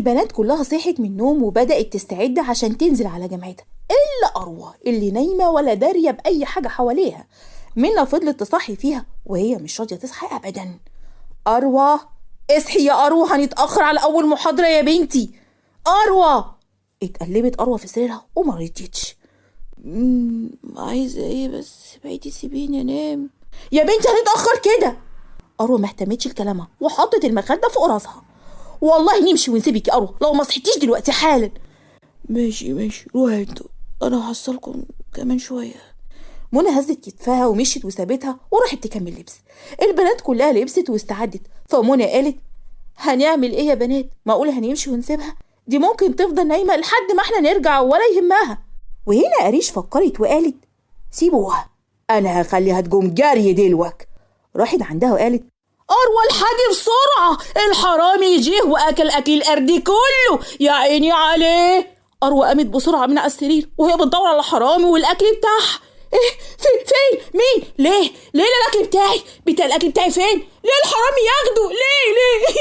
البنات كلها صحت من النوم وبدأت تستعد عشان تنزل على جامعتها، إلا أروى اللي نايمة ولا دارية بأي حاجة حواليها. منى فضلت تصحي فيها وهي مش راضية تصحي أبدا. أروى اصحي يا أروى، هنتأخر على أول محاضرة يا بنتي. أروى. اتقلبت أروى في سريرها وما رضيتش. عايزة ايه بس؟ بقيتي سيبيني انام. يا بنتي هنتأخر كده. أروى ما اهتمتش لكلامها وحطت المخدة فوق راسها. والله نمشي ونسيبك يا أروى لو ما صحيتيش دلوقتي حالا. ماشي روحي انتوا، انا هحصلكم كمان شويه. منى هزت كتفها ومشيت وسابتها وراحت تكمل لبس. البنات كلها لبست واستعدت، فمنى قالت هنعمل ايه يا بنات؟ معقول هنمشي ونسيبها؟ دي ممكن تفضل نايمه لحد ما احنا نرجع ولا يهمها. وهنا قريش فكرت وقالت سيبوها، انا هخليها تقوم جري دلوك. راحت عندها وقالت أروى الحاجة بسرعة، الحرامي جه وأكل أكل الأرض كله، يا عيني عليه. أروى قامت بسرعة من على السرير وهي بتدور على الحرامي والأكل بتاعها. إيه فين مين؟ ليه الأكل بتاعي؟ بتاع الأكل بتاعي فين؟ ليه الحرامي ياخده؟ ليه ليه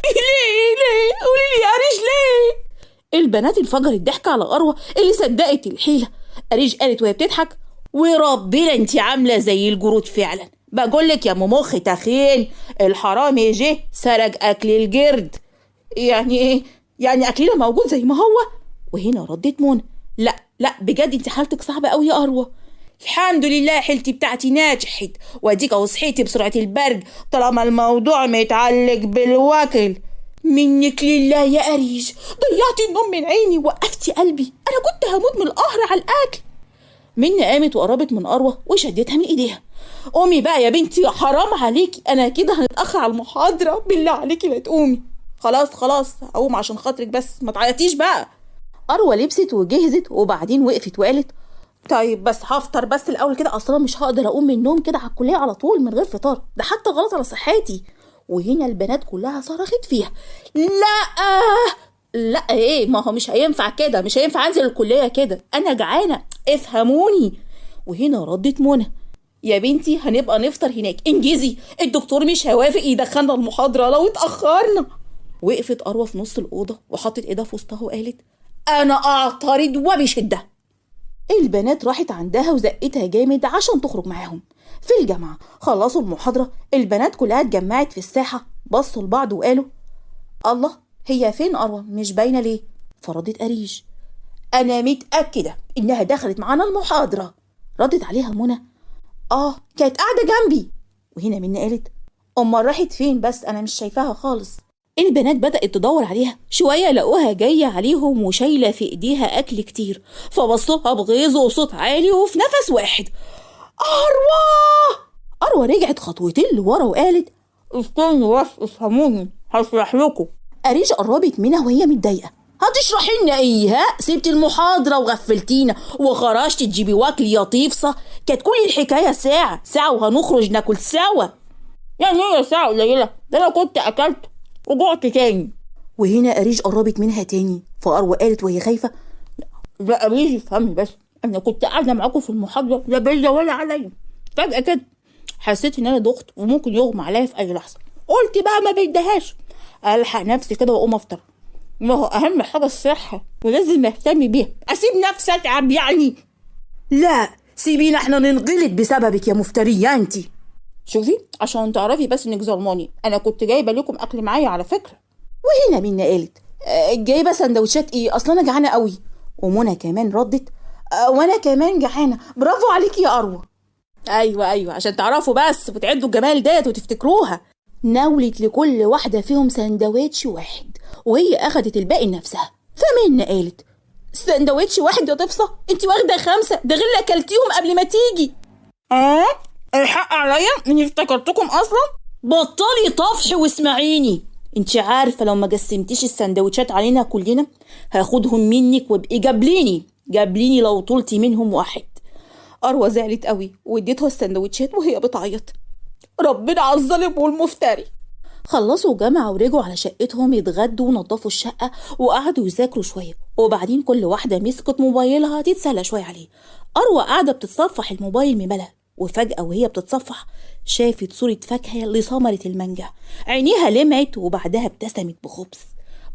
قولي لي يا قريش ليه؟ البنات انفجرت ضحك على أروى اللي صدقت الحيلة. قريش قالت وهي بتضحك وربنا انتي عاملة زي الجرود فعلا، بقولك يا مخ تخين، الحرامي جه سرق أكل الجرد. يعني ايه؟ يعني أكلنا موجود زي ما هو؟ وهنا ردت منى لا بجد انت حالتك صعبة قوي يا أروى. الحمد لله حيلتي بتاعتي ناجحت، واديك اهو صحيتي بسرعة البرد طالما الموضوع متعلق بالوكل. منك لله يا قريش، ضيعتي النوم من عيني وقفتي قلبي، انا كنت هموت من القهر على الاكل. منى قامت وقربت من أروى وشدتها من ايديها. قومي بقى يا بنتي، حرام عليكي، انا كده هنتاخر على المحاضره، بالله عليكي لا تقومي. خلاص هقوم عشان خاطرك بس ما تعيطيش بقى. أروى لبست وجهزت وبعدين وقفت وقالت طيب بس هفطر بس الاول كده، اصلا مش هقدر اقوم من النوم كده على الكليه على طول من غير فطار، ده حتى غلط على صحتي. وهنا البنات كلها صرخت فيها لا ايه، ما هو مش هينفع كده، مش هينفع انزل الكليه كده، انا جعانه افهموني. وهنا ردت منى يا بنتي هنبقى نفطر هناك، انجزي، الدكتور مش هيوافق يدخلنا المحاضره لو اتاخرنا. وقفت أروى في نص الاوضه وحطت ايدها في وسطها وقالت انا اعترض وبشده. البنات راحت عندها وزقتها جامد عشان تخرج معاهم. في الجامعة خلصوا المحاضرة، البنات كلها اتجمعت في الساحة، بصوا لبعض وقالوا الله هي فين أروى مش باينة ليه؟ فردت قريش أنا متأكدة إنها دخلت معانا المحاضرة. ردت عليها منى كانت قاعدة جنبي. وهنا منى قالت أمال راحت فين بس؟ أنا مش شايفاها خالص. البنات بدأت تدور عليها، شوية لقوها جاية عليهم وشايلة في ايديها أكل كتير، فبصوها بغيظ وصوت عالي وفي نفس واحد أروى رجعت خطوتين لورا وقالت استنوا بس افهموني هشرح لكم. قريش قربت منها وهي متضايقة هتشرحي لنا ايه؟ سبتي المحاضرة وغفلتينا وخرجتي تجيبي واكل يا طيفصة، كانت كل الحكاية ساعة وهنخرج ناكل سوا. يعني هي ساعة قليلة؟ ده أنا كنت أكلت وجعت تاني. وهنا قريش قربت منها تاني، فأروى قالت وهي خايفة لا قريش افهمي بس، أنا كنت قاعدة معاكم في المحاضرة لا بيا ولا عليا، فجأة كده حسيت إن أنا ضغط وممكن يغمى عليا في أي لحظة، قلت بقى ما بديهاش ألحق نفسي كده وأقوم أفطر، ما هو أهم حاجة الصحة ولازم نهتم بيها، أسيب نفسي أتعب يعني؟ لا سيبينا احنا ننغلط بسببك يا مفترية انتي. شوفي عشان تعرفي بس انك ظلماني، انا كنت جايبه لكم اكل معايا على فكره. وهنا منى قالت جايبه سندوتشات ايه؟ اصلا انا جعانه قوي. ومنى كمان ردت وانا كمان جعانه. برافو عليكي يا أروى. ايوه عشان تعرفوا بس وتعدوا الجمال ديت وتفتكروها. ناولت لكل واحده فيهم سندوتش واحد وهي اخدت الباقي لنفسها. فمنى قالت سندوتش واحد يا طفصه؟ انت واخده 5، ده غير اللي اكلتيهم قبل ما تيجي. الحق عليا اني افتكرتكم اصلا. بطلي طفح واسمعيني، انت عارفه لو ما قسمتيش السندوتشات علينا كلنا هاخدهم منك وابقي جابليني لو طولتي منهم واحد. أروى زعلت قوي واديتها السندوتشات وهي بتعيط. ربنا على الظالم والمفتري. خلصوا جامعة ورجعوا على شقتهم يتغدوا ونضفوا الشقة وقعدوا يذاكروا شوية، وبعدين كل واحدة مسكت موبايلها تتسلى شوية عليه. أروى قاعدة بتتصفح الموبايل مبلة، وفجأة وهي بتتصفح شافت صورة فاكهة لثمرة المانجا، عينيها لمعت وبعدها ابتسمت بخبث.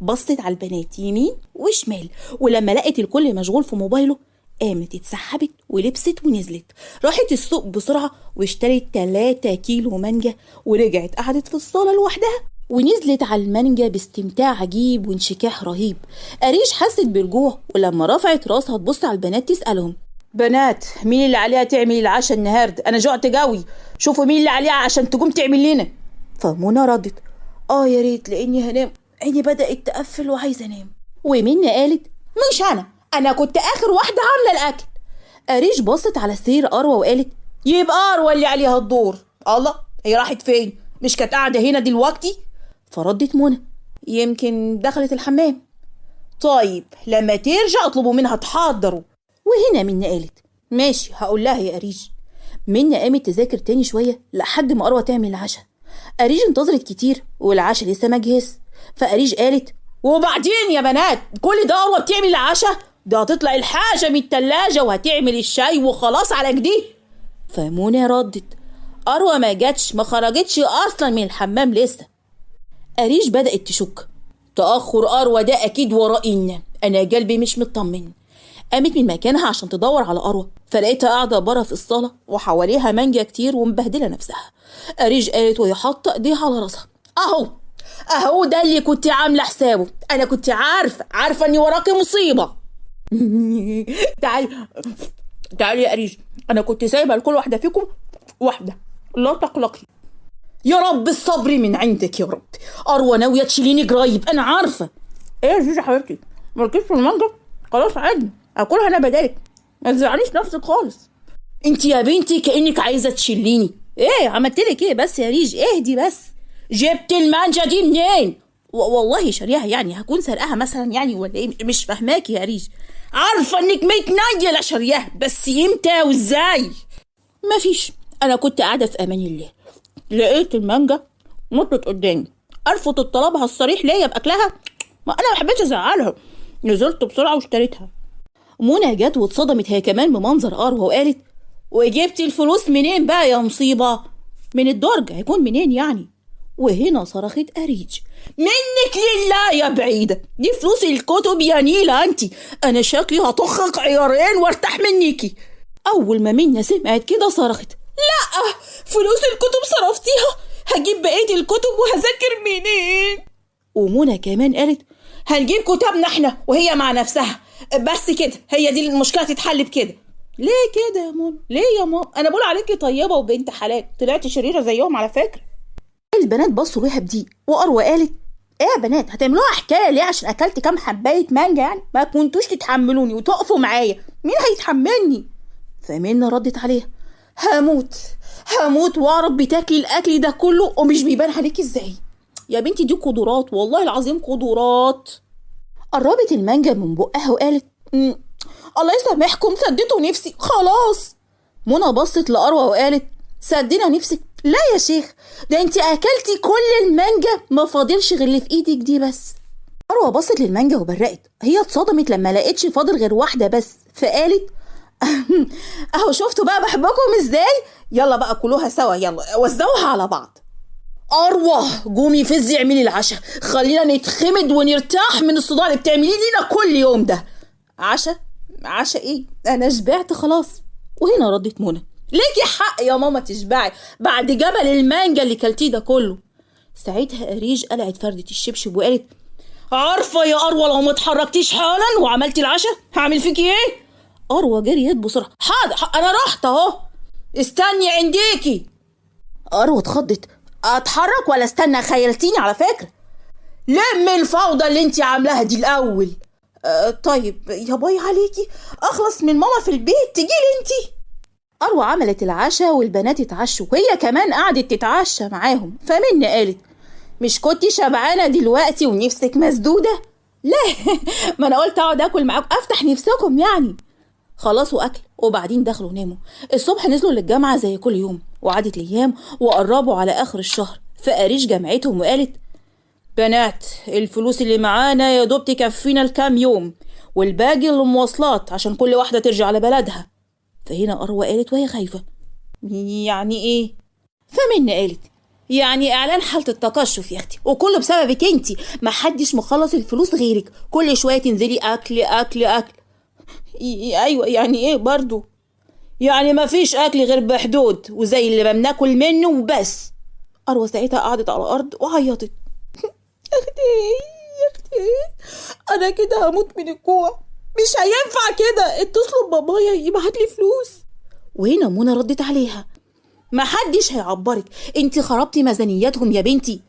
بصت على البنات يمين وشمال، ولما لقت الكل مشغول في موبايله قامت اتسحبت ولبست ونزلت، راحت السوق بسرعة واشترت 3 كيلو مانجا، ورجعت قعدت في الصالة لوحدها ونزلت على المانجا باستمتاع عجيب وانشكاح رهيب. أريج حست بالجوع، ولما رفعت راسها تبص على البنات تسألهم: بنات، مين اللي عليها تعمل العشاء النهارده؟ انا جوعت قوي، شوفوا مين اللي عليها عشان تقوم تعمل لنا. فمنى ردت: يا ريت، لاني هنام، عيني بدأت تقفل وعايزه انام. ومنى قالت: مش انا كنت اخر واحده عامله الاكل. أريج بصت على سرير اروى وقالت: يبقى اروى اللي عليها الدور. الله، هي راحت فين؟ مش كانت قاعده هنا دلوقتي؟ فردت منى: يمكن دخلت الحمام. طيب لما ترجع اطلبوا منها تحضروا. وهنا منى قالت: ماشي، هقول لها يا أريج. منى قامت تذاكر تاني شويه لحد ما اروى تعمل العشاء. أريج انتظرت كتير والعشاء لسه ما جهز، فأريج قالت: وبعدين يا بنات، كل ده اروى بتعمل العشاء؟ ده هتطلع الحاجه من التلاجة وهتعمل الشاي وخلاص على كده. فمنى ردت: اروى ما جاتش، ما خرجتش اصلا من الحمام لسه. أريج بدأت تشك، تأخر أروى ده أكيد ورائنا، أنا قلبي مش مطمن. قامت من مكانها عشان تدور على أروى، فلقيتها قاعدة برا في الصالة وحواليها مانجا كتير ومبهدلة نفسها. أريج قالت وهي حاطة إيديها على راسها: أهو ده اللي كنت عاملة حسابه، أنا كنت عارفة إني وراكي مصيبة. تعالي يا أريج، أنا كنت سايبة لكل واحدة فيكم واحدة، لا تقلقي. يا رب الصبر من عندك يا رب، أروى ناوية تشيليني قريب أنا عارفة. إيه يا جوجة حبيبتي، مالكيش في المانجا؟ خلاص عادي، أكلها أنا بدالك، ما تزعليش نفسك خالص. أنت يا بنتي كأنك عايزة تشيليني. إيه عملتلك إيه بس يا ريج؟ إهدي بس. جبت المانجا دي منين؟ والله شاريها، يعني هكون سرقاها مثلا يعني ولا إيه؟ مش فاهماكي يا ريج. عارفة إنك متنيلة شارياها، بس إمتى وإزاي؟ مفيش، أنا كنت قاعدة في أمان الله، لقيت المانجا نطت قدامي، ارفض طلبها الصريح ليا باكلها؟ ما انا ما حبيتش ازعلها، نزلت بسرعه واشتريتها. منى جت واتصدمت هي كمان بمنظر اروى وقالت: وجبتي الفلوس منين بقى يا مصيبه؟ من الدرج، هيكون منين يعني؟ وهنا صرخت أريج: منك لله يا بعيده، دي فلوس الكتب يا نيله انتي، انا شكلي هطخك عيارين وارتاح منيكي. اول ما منى سمعت كده صرخت: لا، فلوس الكتب صرفتيها، هجيب بقية الكتب وهذاكر منين؟ ومنى كمان قالت: هنجيب كتبنا احنا وهي مع نفسها، بس كده، هي دي المشكلة تتحل بكده. ليه كده يا منى؟ ليه يا ماما؟ انا بقول عليكي طيبة وبنت حلال، طلعتي شريرة زيهم على فكرة. البنات بصوا ليها بضيق، واروى قالت: ايه يا بنات، هتعملوها حكاية ليه عشان اكلت كام حباية مانجا؟ يعني ما كنتوش تتحملوني وتقفوا معايا، مين هيتحملني؟ فمنى ردت عليها: هموت واعرف بتاكلي الاكل ده كله ومش بيبان عليكي ازاي؟ يا بنتي دي قدرات، والله العظيم قدرات. قربت المانجا من بقها وقالت: الله يسامحكم، سديتوا نفسي خلاص. منى بصت لاروى وقالت: سدينا نفسك؟ لا يا شيخ، ده انت اكلتي كل المانجا، ما فاضلش غير اللي في ايدك دي بس. اروى بصت للمانجا وبرقت، هي اتصدمت لما لقيتش فاضل غير واحده بس، فقالت: اهو شفتوا بقى بحبكم ازاي؟ يلا بقى كلوها سوا، يلا وزعوها على بعض. اروى قومي فزي اعملي العشاء، خلينا نتخمد ونرتاح من الصداع اللي بتعمليه لينا كل يوم ده. عشاء ايه؟ انا شبعت خلاص. وهنا ردت منى: ليكي حق يا ماما تشبعي بعد جبل المانجا اللي كلتيه ده كله. ساعتها أريج قلعت فردة الشبشب وقالت: عارفه يا اروى، لو ما اتحركتيش حالا وعملتي العشاء هعمل فيكي ايه؟ اروى جريت بسرعه: حاضر، انا رحت اهو، استني عنديكي. اروى اتخضت: اتحرك ولا استنى؟ خيلتيني على فكره. لم الفوضى اللي انتي عاملاها دي الاول. طيب يا باي عليكي، اخلص من ماما في البيت تجيلي انتي. اروى عملت العشاء والبنات اتعشوا وهي كمان قعدت تتعشى معاهم. فمنى قالت: مش كنتي شبعانه دلوقتي ونفسك مسدوده؟ لا ما انا قلت اقعد اكل معاكم افتح نفسكم يعني. خلصوا اكل وبعدين دخلوا ناموا. الصبح نزلوا للجامعه زي كل يوم، وعدت الايام وقربوا على اخر الشهر، فأريج جمعتهم وقالت: بنات، الفلوس اللي معانا يا دوب تكفينا الكام يوم، والباقي المواصلات عشان كل واحده ترجع لبلدها. فهنا اروى قالت وهي خايفه: يعني ايه؟ فمنى قالت: يعني اعلان حالة التقشف يا اختي، وكله بسببك انتي. محدش مخلص الفلوس غيرك، كل شوية تنزلي اكل اكل اكل. ايوه يعني ايه برضو؟ يعني مفيش اكل غير بحدود وزي اللي ما بناكل منه وبس. اروى ساعتها قعدت على الارض وعيطت. يا اختي يا اختي، انا كده هموت من الجوع، مش هينفع كده، اتصلوا ببابايا يبعتلي فلوس. وهنا منى ردت عليها: محدش هيعبرك، انتي خربتي ميزانيتهم يا بنتي.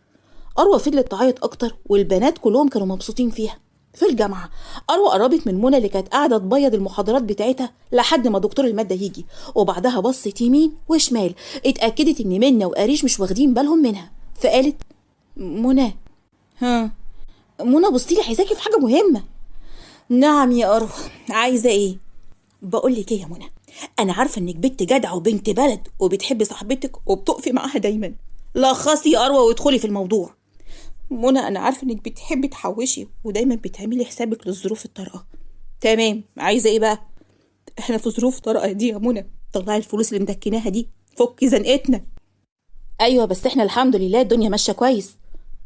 اروى فضلت تعيط اكتر، والبنات كلهم كانوا مبسوطين فيها. في الجامعه اروى قربت من منى اللي كانت قاعده تبيض المحاضرات بتاعتها لحد ما دكتور الماده يجي، وبعدها بصت يمين وشمال، اتاكدت ان منى وقريش مش واخدين بالهم منها، فقالت: منى. ها منى، بصيلي، عايزاكي في حاجه مهمه. نعم يا اروى، عايزه ايه؟ بقولك ايه يا منى، انا عارفه انك بنت جدعه وبنت بلد وبتحبي صاحبتك وبتقفي معاها دايما. لخصي يا اروى وادخلي في الموضوع. منى، انا عارفه انك بتحبي تحوشي ودايما بتعملي حسابك للظروف الطارئه. تمام، عايزه ايه بقى؟ احنا في ظروف طارئه دي يا منى، طلعي الفلوس اللي مدكناها دي، فكي زنقتنا. ايوه بس احنا الحمد لله الدنيا ماشيه كويس،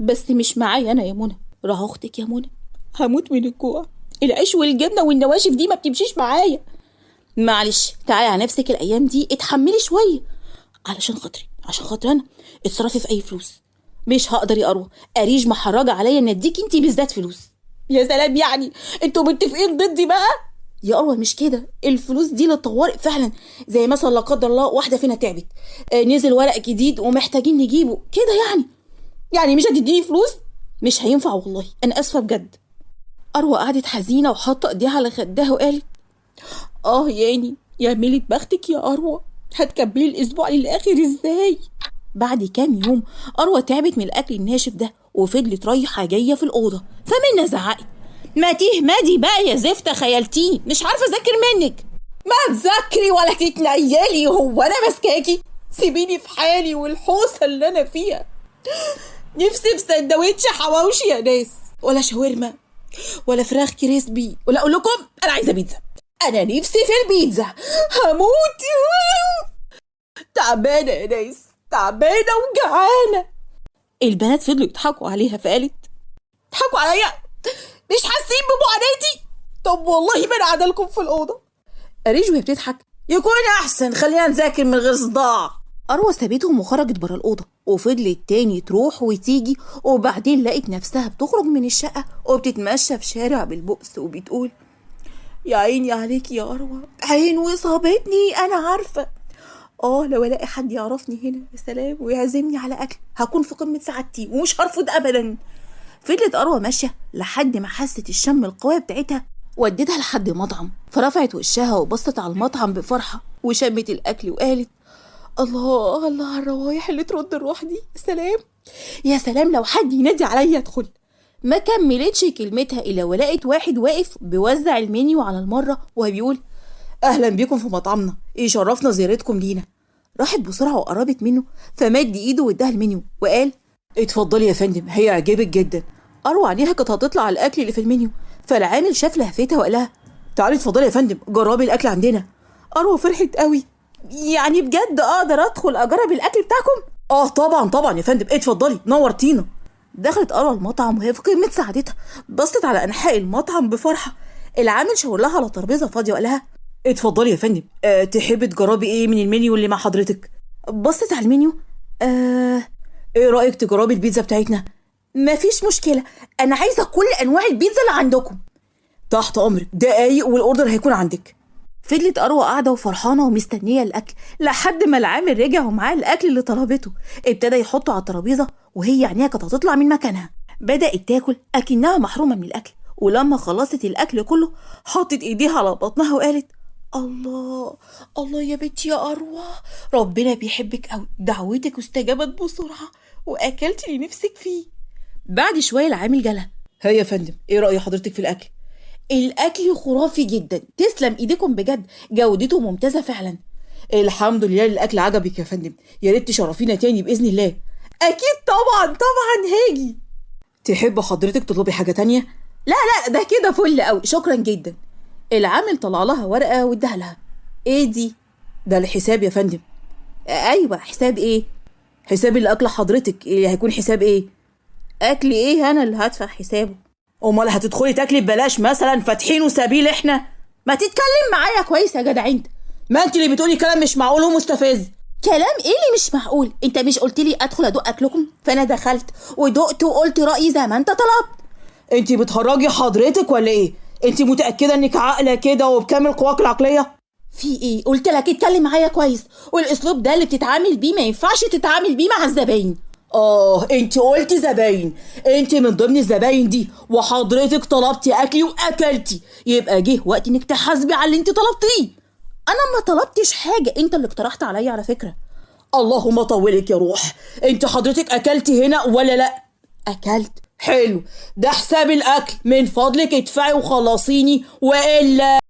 بس مش معايا انا يا منى، راه اختك يا منى، هموت من الجوع، العيش والجبنه والنواشف دي ما بتمشيش معايا. معلش تعالي على نفسك الايام دي، اتحملي شويه علشان خاطري، عشان خاطر انا، اتصرفي في اي فلوس. مش هقدر يا اروى، اريج محرجه عليا ان اديكي انتي بالذات فلوس. يا سلام، يعني انتوا متفقين ضدي بقى؟ يا اروى مش كده، الفلوس دي للطوارئ فعلا، زي مثلا لا قدر الله واحده فينا تعبت، نزل ورق جديد ومحتاجين نجيبه كده يعني مش هتديني فلوس؟ مش هينفع والله، انا اسفه بجد. اروى قعدت حزينه وحاطه ايديها على خدها وقالت: يعني يا ميلة بختك يا اروى، هتكملي الاسبوع للاخر ازاي؟ بعد كام يوم اروى تعبت من الاكل الناشف ده، وفضلت رايحه جايه في الاوضه، فمنى زعقت: ما تهمدي بقى يا زفته، خيالتيني، مش عارفه اذاكر منك. ما تذاكري ولا تتنيلي، هو انا ماسكاكي؟ سيبيني في حالي والحوسه اللي انا فيها. نفسي في سندوتش حواوشي يا ناس، ولا شاورما، ولا فراخ كريسبي، ولا اقول لكم انا عايزه بيتزا، انا نفسي في البيتزا، هموت. تعبانه يا ناس، تعبانه وجعانه. البنات فضلوا يضحكوا عليها، فقالت: تضحكوا عليا؟ مش حاسين بمعاناتي؟ طب والله ما انا قاعده لكم في الاوضه. قريش وهي بتضحك: يكون احسن، خلينا نذاكر من غير صداع. اروى سابتهم وخرجت بره الاوضه، وفضلت تاني تروح وتيجي، وبعدين لقت نفسها بتخرج من الشقه وبتتمشى في شارع بالبؤس وبتقول: يا عيني عليكي يا اروى، عين وصابتني، انا عارفه. لو الاقي حد يعرفني هنا يا سلام ويعزمني على اكل، هكون في قمه سعادتي ومش هرفض ابدا. فضلت اروى ماشيه لحد ما حست الشم القويه بتاعتها ودتها لحد مطعم، فرفعت وشها وبصت على المطعم بفرحه وشمت الاكل وقالت: الله الله على الروايح اللي ترد الروح دي، سلام يا سلام، لو حد ينادي عليا ادخل. ما كملتش كلمتها الا ولقيت واحد واقف بيوزع المنيو على المره وبيقول: اهلا بيكم في مطعمنا، يشرفنا زيارتكم لينا. راحت بسرعه وقربت منه، فمد ايده واداها المنيو وقال: اتفضلي يا فندم، هيعجبك جدا. اروى عينيها كانت هتطلع على الاكل اللي في المنيو، فالعامل شاف لهفتها وقال لها: تعالي اتفضلي يا فندم، جربي الاكل عندنا. اروى فرحت قوي: يعني بجد اقدر ادخل اجرب الاكل بتاعكم؟ طبعا طبعا يا فندم، اتفضلي، نورتينا. دخلت اروى المطعم وهي في قمه سعادتها، بصت على انحاء المطعم بفرحه. العامل شاور لها على ترابيزه فاضيه وقال لها: اتفضلي يا فندم، تحبي تجربي ايه من المنيو اللي مع حضرتك؟ بصت على المنيو: ايه رايك تجربي البيتزا بتاعتنا؟ مفيش مشكله، انا عايزه كل انواع البيتزا اللي عندكم. تحت امرك، دقايق والاوردر هيكون عندك. فضلت اروى قاعده وفرحانه ومستنيه الاكل لحد ما العامل رجع ومعاه الاكل اللي طلبته، ابتدى يحطه على الترابيزه وهي عينيها كانت هتطلع من مكانها. بدات تاكل اكنها محرومه من الاكل، ولما خلصت الاكل كله حطت ايديها على بطنها وقالت: الله الله يا بنتي يا اروى، ربنا بيحبك قوي، دعوتك استجابت بسرعه واكلت اللي نفسك فيه. بعد شويه العامل جالها: هيا يا فندم، ايه راي حضرتك في الاكل؟ الاكل خرافي جدا، تسلم ايديكم بجد، جودته ممتازه فعلا. الحمد لله الاكل عجبك يا فندم، يا ريت تشرفينا تاني باذن الله. اكيد طبعا طبعا هاجي. تحب حضرتك تطلبي حاجه تانية؟ لا لا، ده كده فل قوي، شكرا جدا. العامل طلع لها ورقه واداها لها: ايه دي؟ ده الحساب يا فندم. ايوه، حساب ايه؟ حساب الاكل حضرتك هيكون حساب ايه؟ اكل ايه؟ انا اللي هدفع حسابه. امال هتدخلي تاكلي ببلاش مثلا؟ فاتحين سبيل احنا. ما تتكلم معايا كويس يا جدع انت. ما انت اللي بتقولي كلام مش معقول ومستفز. كلام ايه اللي مش معقول؟ انت مش قلت لي ادخل ادوق اكلكم؟ فانا دخلت ودقت وقلت رايي زي ما انت طلبت. انت بتهرجي حضرتك ولا ايه؟ انت متاكده انك عاقله كده وبكامل قواك العقليه؟ في ايه؟ قلت لك اتكلم معايا كويس، والاسلوب ده اللي بتتعامل بيه ما ينفعش تتعامل بيه مع الزباين. انت قلتي زباين، انت من ضمن الزباين دي، وحضرتك طلبتي اكلي واكلتي، يبقى جه وقت انك تحاسبي على اللي انت طلبتيه. انا ما طلبتش حاجه، انت اللي اقترحت عليا على فكره. اللهم طولك يا روح. انت حضرتك اكلتي هنا ولا لا؟ اكلت. حلو، ده حساب الاكل، من فضلك ادفعي وخلصيني والا